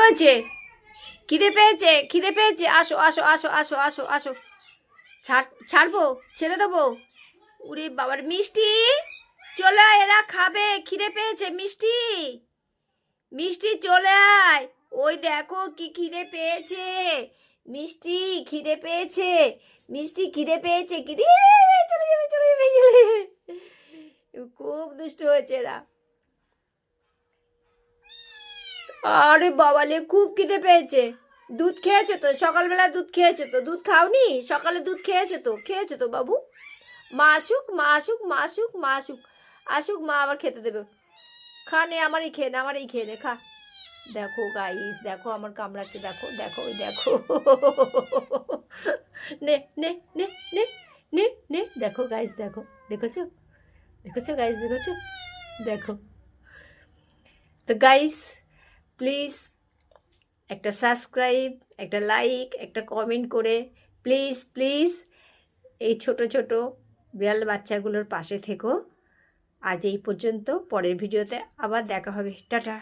হয়েছে? খিদে পেয়েছে, খিদে পেয়েছে, আসো আসো আসো আসো আসো আসো। ছাড়বো, ছেড়ে দেবো? উরে বাবার, মিষ্টি চলে আয়, এরা খাবে, খিদে পেয়েছে। মিষ্টি, মিষ্টি চলে আয়। ওই দেখো কি খিদে পেয়েছে। মিষ্টি খিদে পেয়েছে, মিষ্টি খিদে পেয়েছে। খিদে, চলে যাবে চলে যাবে চলে যাবে। খুব দুষ্ট হয়েছে এরা। আরে বাবালে, খুব খিদে পেয়েছে। দুধ খেয়েছো তো? সকালবেলা দুধ খেয়েছো তো? দুধ খাওনি? সকালে দুধ খেয়েছো তো? খেয়েছো তো বাবু? মা আসুক, মা আসুক, মা আসুক, মা আসুক, আসুক, মা আবার খেতে দেবে। খা নে, আমারই খেয়ে নে, আমারই খেয়ে নে, খা। দেখো গাইস, দেখো আমার কামড়াচ্ছে, দেখো দেখো ওই দেখো। নে নে নে নে নে নে, দেখো গাইস, দেখো, দেখেছো? দেখেছো গাইস, দেখেছো? দেখো। তো গাইস, প্লিজ একটা সাবস্ক্রাইব, একটা লাইক, একটা কমেন্ট করে প্লিজ প্লিজ এই ছোট ছোট বিড়াল বাচ্চাগুলোর পাশে থেকো। আজ এই পর্যন্ত, পরের ভিডিওতে আবার দেখা হবে। টাটা।